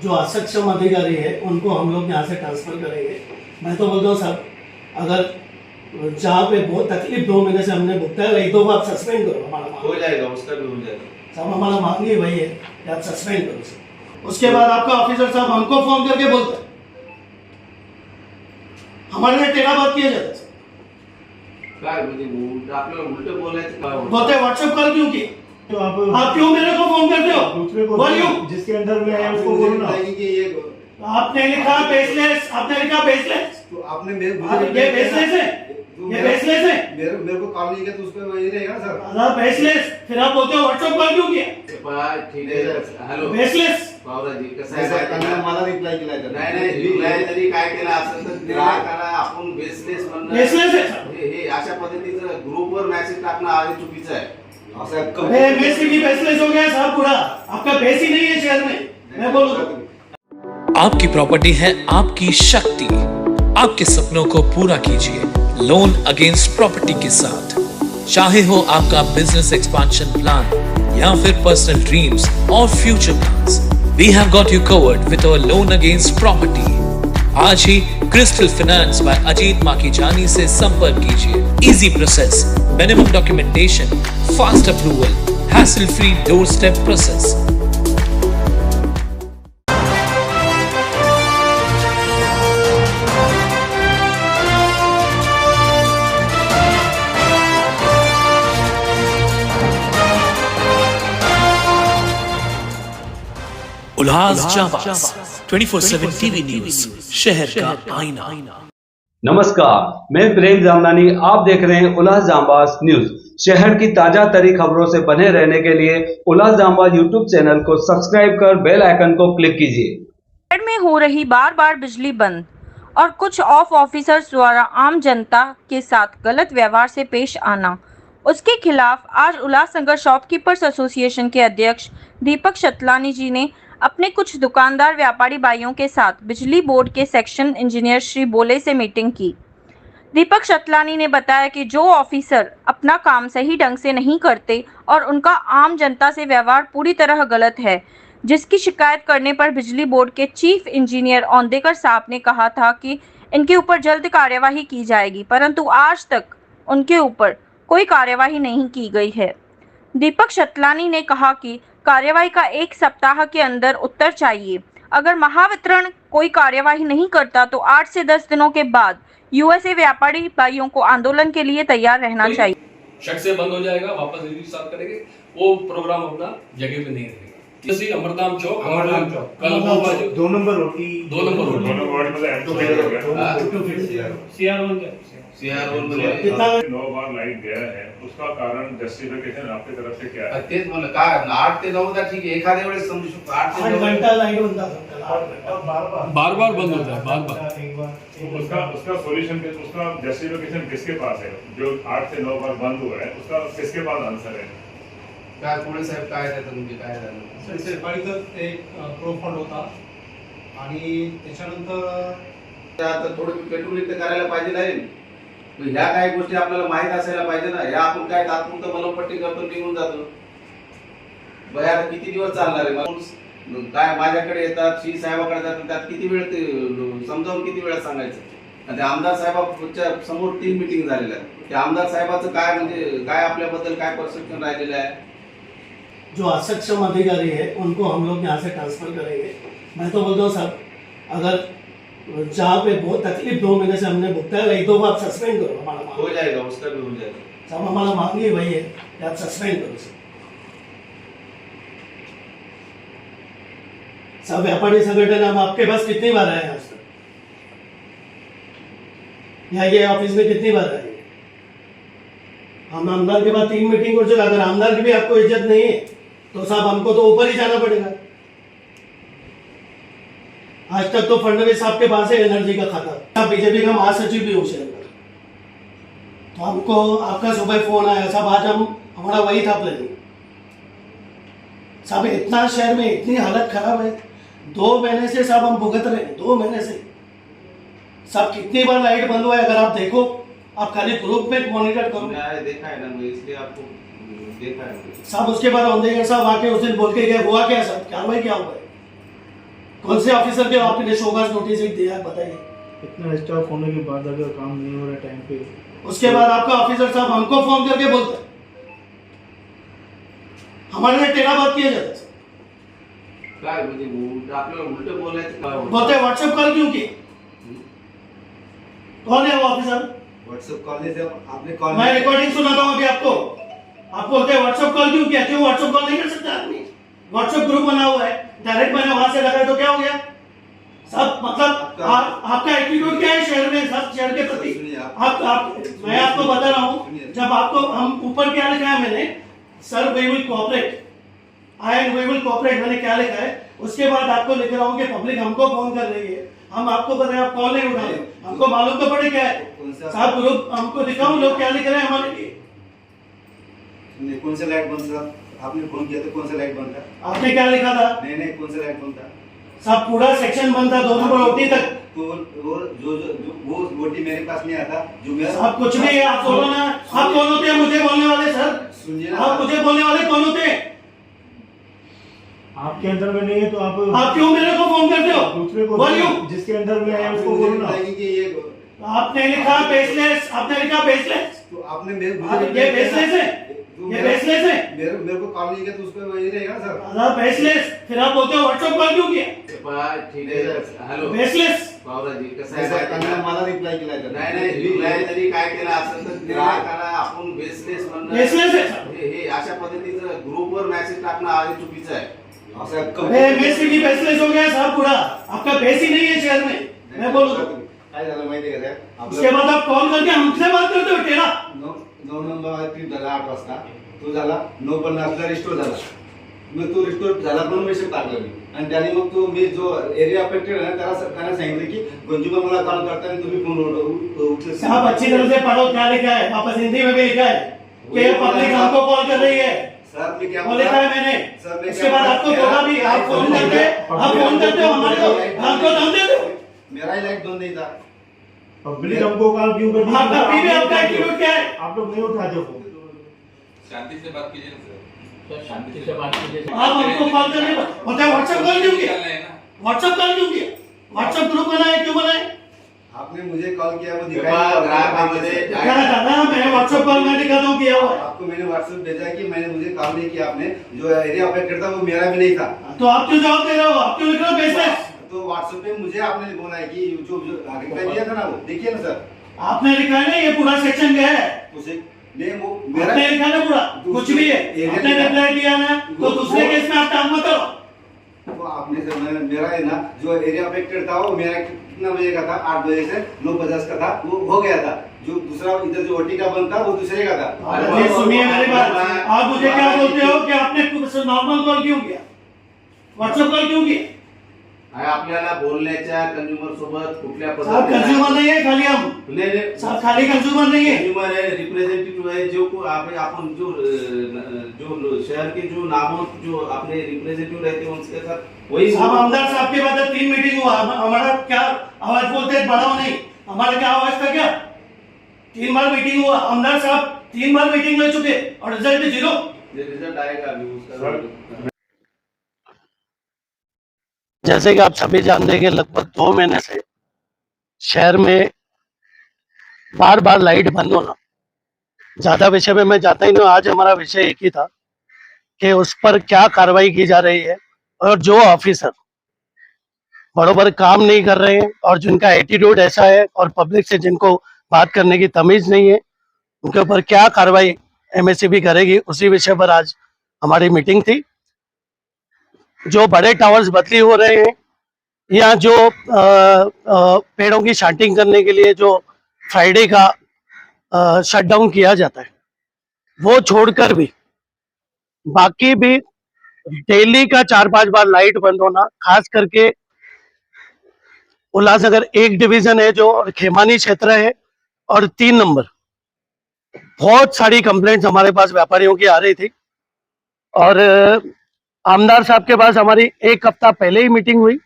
जो असक्षम अधिकारी है उनको हम लोग यहाँ से ट्रांसफर करेंगे। मैं तो बोलता हूँ साहब, अगर जहाँ पे बहुत तकलीफ 2 महीने से हमने भुगता है, 1-2 बार सस्पेंड करो, हमारा मांग हो जाएगा, उसका भी हो जाएगा साहब। हमारा मांग ही वही है कि आप सस्पेंड करो सर। उसके बाद आपका ऑफिसर साहब हमको फोन करके बोलता है, हमारे लिए टेढ़ा बात किया जाता है सर। काय म्हणजे आपल्याला उलट बोलायचं काय होतं? बोलते व्हाट्सएप कॉल क्यों किया? तो आप क्यों मेरे को फोन करते हो? दूसरे को बोलियो। जिसके अंदर में है उसको बोलो ना। आपने लिखा बेसलेस, आपने लिखा बेसलेस, तो आपने मेरे ये बेसलेस है, ये बेसलेस है, मेरे को कॉल नहीं किया तो उस पर वही रहेगा ना सर। अरे बेसलेस, फिर आप बोलते हो व्हाट्सएप कॉल क्यों किया? ठीक आहे, हॅलो बेसलेस। बावराजी, कसं नाही सर, त्यांना आहे? मला रिप्लाय केलाय तर. नाही रिप्लाय जरी काय केलं असेल तर ग्राहकाला आपण बेसलेस म्हणणं, बेसलेस आहे हे अशा पद्धतीचं ग्रुपवर मेसेज टाकणं आधी चुकीचं आहे। असं अरे बेसिकली बेसलेस हो गया साहब पूरा, आपका बेस ही नहीं है शहर में। मैं बोलूं आपकी प्रॉपर्टी है आपकी शक्ति। आपके सपनों को पूरा कीजिए लोन अगेंस्ट प्रॉपर्टी के साथ। चाहे हो आपका बिजनेस एक्सपांशन प्लान या फिर पर्सनल ड्रीम्स और future plans, we have got you covered with our loan against property. आज ही Crystal Finance by Ajit Makhijani से संपर्क कीजिए। Easy process, minimum documentation, fast approval, hassle free door step process. Ullas Jabaz 24/7 TV news, शहर का आईना। नमस्कार, मैं प्रेम जामनानी, आप देख रहे हैं उल्लास जाबाज न्यूज। शहर की ताजा तरी खबरों से बने रहने के लिए उल्लास जाबाज यूट्यूब चैनल को सब्सक्राइब कर बेल आइकन को क्लिक कीजिए। शहर में हो रही बार बार बिजली बंद और कुछ ऑफ ऑफिसर्स द्वारा आम जनता के साथ गलत व्यवहार से पेश आना, उसके खिलाफ आज उल्लासनगर शॉपकीपर्स एसोसिएशन के अध्यक्ष दीपक शतलानी जी ने अपने कुछ दुकानदार व्यापारी भाइयों के साथ बिजली बोर्ड के सेक्शन इंजीनियर श्री बोले से मीटिंग की। दीपक शतलानी ने बताया कि जो ऑफिसर अपना काम सही ढंग से नहीं करते और उनका आम जनता से व्यवहार पूरी तरह गलत है, जिसकी शिकायत करने पर बिजली बोर्ड के चीफ इंजीनियर औंदेकर साहब ने कहा था कि इनके ऊपर जल्द कार्यवाही की जाएगी, परंतु आज तक उनके ऊपर कोई कार्यवाही नहीं की गई है। दीपक शतलानी ने कहा कि कार्यवाही का 1 सप्ताह के अंदर उत्तर चाहिए। अगर महावितरण कोई कार्यवाही नहीं करता तो 8 से 10 दिनों के बाद यूएसए व्यापारी भाइयों को आंदोलन के लिए तैयार रहना चाहिए। शक से बंद हो जाएगा, वापस स्टार्ट करेंगे, वो प्रोग्राम अपना जगह पे नहीं रहेगा। जैसे अमरधाम चौक कल 2 नंबर रोटी 2 नंबर कितना 9 बार लाइट गया है, उसका कारण जस्टिफिकेशन आपकी तरफ से क्या है? तेच म्हणलं काय 8 ते 9 ठीक आहे, एखाद्या वेळेस समजू शकतो 8 ते 9 घंटा लाइट बंद था, बार बार बंद होता है, बार उसका सॉल्यूशन, उसका जस्टिफिकेशन किसके पास है? जो 8 से 9 बार बंद हुआ है, उसका किसके पास आंसर है? काय पुढे साहेब काय त्याचं म्हणजे काय झालं? सरकारीचं एक प्रो फंड होता आणि त्याच्यानंतर आता थोडं पेट्रोलिंग तर करायला पाहिजे नाही, ह्या काही गोष्टी आपल्याला माहित असायला पाहिजे ना। ह्या आपण काय तात्पुरतं मलमपट्टी करतो, निघून जातो। बया किती दिवस चालणार आहे? माणूस काय माझ्याकडे येतात, श्री साहेबाकडे जातात, त्यात किती वेळ ते समजावून किती वेळा सांगायचं? आणि आमदार साहेबांच्या समोर 3 मीटिंग झालेल्या आहेत। त्या आमदार साहेबाचं काय म्हणजे काय आपल्याबद्दल काय परसेप्शन राहिलेलं आहे? जो असक्षम अधिकारी है उनको हम लोग यहाँ से ट्रांसफर करेंगे। मैं तो बोलता हूँ साहब, अगर जहाँ पे बहुत तकलीफ 2 महीने से हमने भुगता है, 1-2 बार सस्पेंड करो, हमारा मांग हो जाएगा, उसका भी हो जाएगा साहब। हमारा मांग ही वही है कि आप सस्पेंड करो सर। सब व्यापारी संगठन हम आपके पास कितनी बार आए आज तक? या ये ऑफिस में कितनी बार आए? हम आमदार के बाद 3 मीटिंग कर चुके। अगर आमदार की भी आपको इज्जत नहीं है तो साहब हमको तो ऊपर ही जाना पड़ेगा। आज तक तो फडणवीस साहब के पास है एनर्जी का खाता, बीजेपी का महासचिव भी उसे, तो हमको आपका सुबह फोन आया साहब, आज हमारा वही था प्लानिंग साहब। इतना शहर में इतनी हालत खराब है, 2 महीने से साहब हम भुगत रहे हैं, 2 महीने से साहब। कितनी बार लाइट बंद हुआ है, अगर आप देखो, आप खाली ग्रुप में मॉनिटर करो, देखा है ना, इसलिए आपको देखा है साहब। उसके बाद औंदेकर साहब आके उस दिन बोल के गए, हुआ क्या साहब, कार्रवाई क्या हुआ है? कौन से ऑफिसर के आपने शोकाज नोटिस दिया है बताइए। इतना स्टाफ होने के बाद अगर काम नहीं हो रहा टाइम पे, उसके बाद आपका ऑफिसर साहब हमको फोन करके बोलते हैं, हमारे लिए टेढ़ा बात किया जाता है। काय म्हणजे आपल्याला उलट बोलायचं काय होतं? बोलते व्हाट्सएप कॉल क्यों किए? कौन है वो ऑफिसर? व्हाट्सएप कॉल नहीं, जब आपने कॉल मैं रिकॉर्डिंग सुनाता हूँ अभी आपको। आप बोलते हैं व्हाट्सएप कॉल क्यों किया? क्यों व्हाट्सएप कॉल नहीं कर सकता आदमी? व्हाट्सएप ग्रुप बना हुआ है, डायरेक्ट मैंने वहां से लगाया तो क्या हो गया? सब मतलब आपका एटीट्यूड क्या है शहर में, सब शहर के प्रति? मैं आपको बता रहा हूँ, जब आपको हम ऊपर क्या लिखा है मैंने, sir we will cooperate, I and we will cooperate, मैंने क्या लिखा है? उसके बाद आपको लिख रहा हूँ कि पब्लिक हमको फोन कर रही है, हम आपको कर रहे हैं, आप कॉल नहीं उठा रहे, हमको मालूम तो पड़े क्या है साहब। ग्रुप हमको दिखाओ लोग क्या लिख रहे हैं हमारे लिए। कौन सा लाइट बंद था? आपने फोन किया तो कौन सा लाइट बंद था? आपने क्या लिखा था? नहीं कौन सा लाइट बंद था? सब पूरा सेक्शन बंद था 2 नंबर ओटी तक। तो वो ओटी मेरे पास नहीं आता, जो मेरा आप कुछ नहीं है, आप बोलो ना, आप कौन होते हैं मुझे बोलने वाले? सर सुनिए ना, आप मुझे बोलने वाले कौन होते हैं? आपके अंदर में नहीं है तो आप क्यों मेरे को फोन करते हो? दूसरे को बोलियो। जिसके अंदर में है उसको मुझे बोलो ना। बताइए कि ये आपने लिखा बेसलेस, आपने लिखा बेसलेस, तो आपने मेरे ये बेसलेस है, ये बेसलेस है, मेरे को कॉल नहीं किया तो उसको वही रहेगा ना सर। अरे बेसलेस, फिर आप बोलते हो व्हाट्सएप कॉल क्यों किया? ठीक आहे हॅलो बेसलेस। बावराजी कसं नाही आहे सर, त्यांना मला रिप्लाय केला तर नाही रिप्लाय जरी काय केला असेल तर ग्राहकाला आपण बेसलेस म्हणणं बेसलेस है। हे अशा पद्धतीचं ग्रुपवर मेसेज टाकणं आधी चुकीचं आहे। अरे बेसिकली बेसलेस हो गया साहब पूरा, आपका बेस ही नहीं है शहर में, मैं बोलूँ तो। काय झालं माहिती आहे का उसके बाद आप कॉल करके हमसे बात करते हो टेढ़ा। 9 नंबर ट्रिप झाला 8 वाजता, तो झाला 9:50 रिस्टोर झाला, मग तो रिस्टोर झाला म्हणून मेसेज टाकला मी, आणि त्याने मग तो मी जो एरिया अफेक्टेड आहे ना त्याला सांगितलं की गंजूबा मला कॉल करताना तुम्ही फोन उचलत साहब अच्छी तरह से पढ़ो क्या लिखा है, वापस हिंदी में भी लिखा है कि पब्लिक हमको कॉल कर रही है, सर मैं क्या वो लिखा है मैंने। सर उसके बाद आपको बोला भी, आप फोन करते हो हमारे को, हमको दम देते हो। मेरा ही लाइट बंद नहीं था। पब्लिक हमको कॉल क्यों करती है? आपका फिर भी आपका एटीट्यूड क्या है? आप लोग नहीं उठाते हो। शांति से बात कीजिए ना शांति से बात कीजिए। आप हमको कॉल करने होता है, व्हाट्सएप कॉल क्यों किया? व्हाट्सएप कॉल क्यों किया? व्हाट्सएप ग्रुप बनाए क्यों बनाए? आपने मुझे कॉल किया, वो ग्राहकामध्ये क्या दादा मैं व्हाट्सएप कॉल में दिखाता हूँ किया हुआ है। आपको मैंने व्हाट्सएप भेजा कि मैंने मुझे कॉल नहीं किया, आपने जो एरिया अफेक्टेड था वो मेरा भी नहीं था, तो आप क्यों जवाब दे रहे हो? आप क्यों लिख रहे हो बेसलेस? तो व्हाट्सएप पे मुझे आपने बोला है कि जो रिप्लाई दिया था ना वो देखिए ना सर, आपने लिखा है ना ये पूरा सेक्शन क्या है? उसे नहीं वो मेरा आपने लिखा ना पूरा कुछ भी है, आपने रिप्लाई किया ना, तो दूसरे केस में आप काम मत करो। वो आपने सर मेरा है ना जो एरिया अफेक्टेड था वो मेरा कितना बजे का था? 8 बजे से 9:50 का था, वो हो गया था। जो दूसरा इधर जो ओटी का बंद था वो दूसरे का था। ये सुनिए मेरी बात, आप मुझे क्या बोलते हो कि आपने नॉर्मल कॉल क्यों किया, व्हाट्सएप कॉल क्यों किया? आपल्याला बोलण्याच्या कंझ्युमर सोबत कुठल्या साहब कंज्यूमर नहीं है खाली हम, नाही साहब खाली कंज्यूमर नहीं है, कंज्यूमर है, रिप्रेजेंटेटिव है, जो को अपन जो शहर के जो नामों जो अपने रिप्रेजेंटेटिव रहते हैं उनके साथ वही साहब आमदार साहब के बाद 3 मीटिंग हुआ, हमारा क्या आवाज बोलते हैं बढ़ाओ नहीं, हमारा क्या आवाज था क्या? 3 बार मीटिंग हुआ, आमदार साहब 3 बार मीटिंग ले चुके और रिजल्ट 0। रिजल्ट आएगा अभी उसका। जैसे कि आप सभी जानते हैं कि लगभग 2 महीने से शहर में बार बार लाइट बंद होना, ज्यादा विषय में मैं जाता ही नहीं, आज हमारा विषय एक ही था कि उस पर क्या कार्रवाई की जा रही है, और जो ऑफिसर बरोबर काम नहीं कर रहे हैं और जिनका एटीट्यूड ऐसा है और पब्लिक से जिनको बात करने की तमीज नहीं है, उनके ऊपर क्या कार्रवाई एमएससीबी करेगी, उसी विषय पर आज हमारी मीटिंग थी। जो बड़े टावर्स बदली हो रहे हैं या जो पेड़ों की शांटिंग करने के लिए जो फ्राइडे का शटडाउन किया जाता है, वो छोड़कर भी बाकी भी डेली का 4-5 बार लाइट बंद होना, खास करके उल्लासनगर 1 डिवीजन है जो खेमानी क्षेत्र है और 3 नंबर, बहुत सारी कंप्लेंट्स हमारे पास व्यापारियों की आ रही थी। और आमदार साहब के पास हमारी 1 हफ्ता पहले ही मीटिंग हुई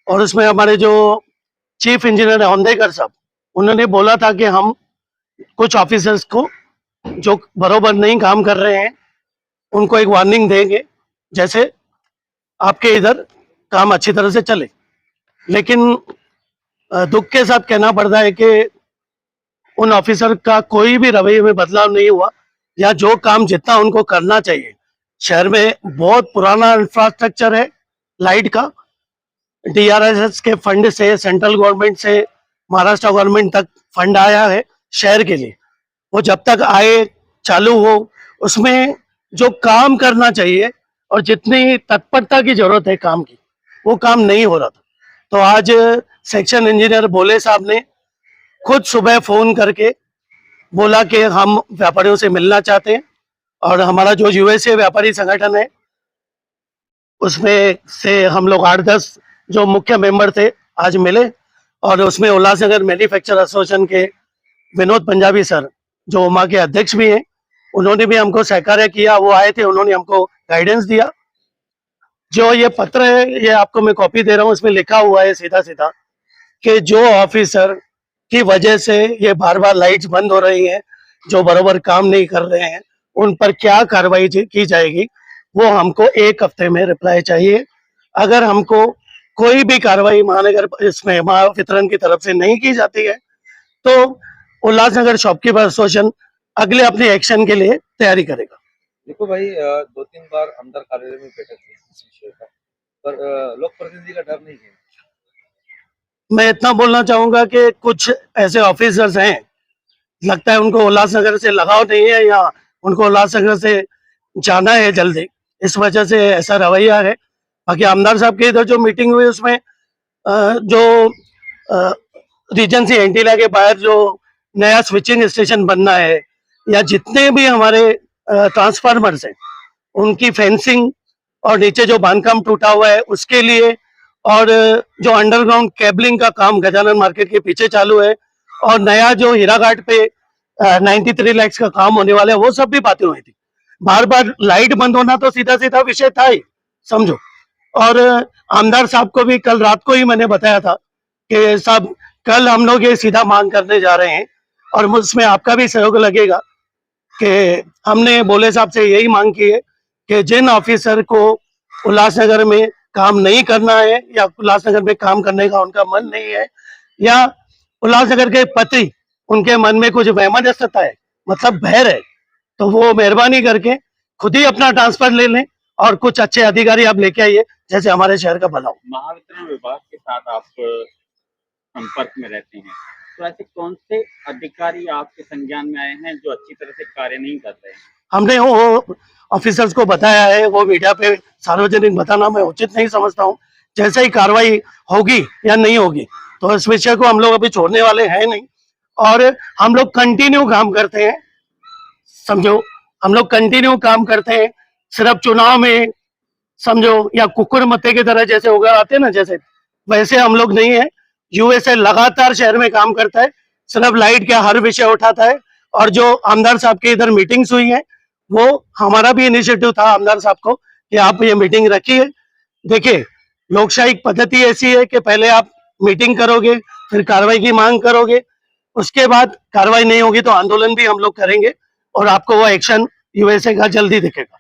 और उसमें हमारे जो चीफ इंजीनियर औंधेकर साहब, उन्होंने बोला था कि हम कुछ ऑफिसर्स को जो बरोबर नहीं काम कर रहे हैं उनको एक वार्निंग देंगे, जैसे आपके इधर काम अच्छी तरह से चले। लेकिन दुख के साथ कहना पड़ता है कि उन ऑफिसर का कोई भी रवैये में बदलाव नहीं हुआ, या जो काम जितना उनको करना चाहिए। शहर में बहुत पुराना इंफ्रास्ट्रक्चर है लाइट का, DRSS के फंड से, सेंट्रल गवर्नमेंट से महाराष्ट्र गवर्नमेंट तक फंड आया है शहर के लिए। वो जब तक आए, चालू हो, उसमें जो काम करना चाहिए और जितनी तत्परता की जरूरत है काम की, वो काम नहीं हो रहा था। तो आज सेक्शन इंजीनियर भोले साहब ने खुद सुबह फोन करके बोला कि हम व्यापारियों से मिलना चाहते हैं, और हमारा जो USA व्यापारी संगठन है उसमें से हम लोग 8-10 जो मुख्य मेंबर थे आज मिले, और उसमें उल्लासनगर मैन्युफैक्चर एसोसिएशन के विनोद पंजाबी सर, जो उमा के अध्यक्ष भी हैं, उन्होंने भी हमको सहकार्य किया। वो आए थे, उन्होंने हमको गाइडेंस दिया। जो ये पत्र है, ये आपको मैं कॉपी दे रहा हूँ, इसमें लिखा हुआ है सीधा सीधा कि जो ऑफिसर की वजह से ये बार बार लाइट्स बंद हो रही हैं, जो बराबर काम नहीं कर रहे हैं, उन पर क्या कार्रवाई की जाएगी, वो हमको 1 हफ्ते में रिप्लाई चाहिए। अगर हमको कोई भी कार्रवाई महानगर इसमें महावितरण की तरफ से नहीं की जाती है, तो उल्लासनगर शॉपकीपर एसोसिएशन अगले अपने एक्शन के लिए तैयारी करेगा। देखो भाई, 2-3 बार आमदार कार्यालय में बैठक हुई इस विषय पर, लोक प्रतिनिधि का डर नहीं है। मैं इतना बोलना चाहूंगा कि कुछ ऐसे ऑफिसर्स हैं, लगता है उनको उल्लासनगर से लगाव नहीं है, या उनको उल्लासनगर से जाना है जल्दी, इस वजह से ऐसा रवैया है। बाकी आमदार साहब की इधर जो मीटिंग हुई उसमें जो रीजेंसी एंटीना के बाहर जो नया स्विचिंग स्टेशन बनना है, या जितने भी हमारे ट्रांसफार्मर्स हैं उनकी फेंसिंग, और नीचे जो बांधकाम टूटा हुआ है उसके लिए, और जो अंडरग्राउंड केबलिंग का काम गजानन मार्केट के पीछे चालू है, और नया जो हीराघाट पे 93 लाख का काम होने वाला है, वो सब भी बातें हुई थी। बार बार लाइट बंद होना तो सीधा सीधा विषय था ही, समझो। और आमदार साहब को भी कल रात को ही मैंने बताया था कि साहब कल हम लोग ये सीधा मांग करने जा रहे हैं, और उसमें आपका भी सहयोग लगेगा कि हमने भोले साहब से यही मांग की है कि जिन ऑफिसर को उल्लासनगर में काम नहीं करना है, या उल्लासनगर में काम करने का उनका मन नहीं है, या उल्लासनगर के पति उनके मन में कुछ वैमनस्यता है, मतलब भय है, तो वो मेहरबानी करके खुद ही अपना ट्रांसफर ले लें, और कुछ अच्छे अधिकारी आप लेके आइए जैसे हमारे शहर का भला हो। महावितरण विभाग के साथ आप संपर्क में रहते हैं, तो ऐसे कौन से अधिकारी आपके संज्ञान में आए हैं जो अच्छी तरह से कार्य नहीं कर रहे हैं? हमने वो ऑफिसर्स को बताया है, वो मीडिया पे सार्वजनिक बताना मैं उचित नहीं समझता हूँ। जैसे ही कार्रवाई होगी या नहीं होगी, तो इस विषय को हम लोग अभी छोड़ने वाले हैं नहीं, और हम लोग कंटिन्यू काम करते हैं, समझो। हम लोग कंटिन्यू काम करते हैं, सिर्फ चुनाव में समझो, या कुकुर मत्ते की तरह जैसे उगा आते हैं ना, जैसे वैसे हम लोग नहीं है। USA लगातार शहर में काम करता है, सिर्फ लाइट का हर विषय उठाता है। और जो आमदार साहब की इधर मीटिंग्स हुई है, वो हमारा भी इनिशिएटिव था आमदार साहब को कि आप ये मीटिंग रखिए। देखिए, लोकशाही पद्धति ऐसी है कि पहले आप मीटिंग करोगे, फिर कार्रवाई की मांग करोगे, उसके बाद कार्रवाई नहीं होगी तो आंदोलन भी हम लोग करेंगे, और आपको वो एक्शन USA का जल्दी दिखेगा।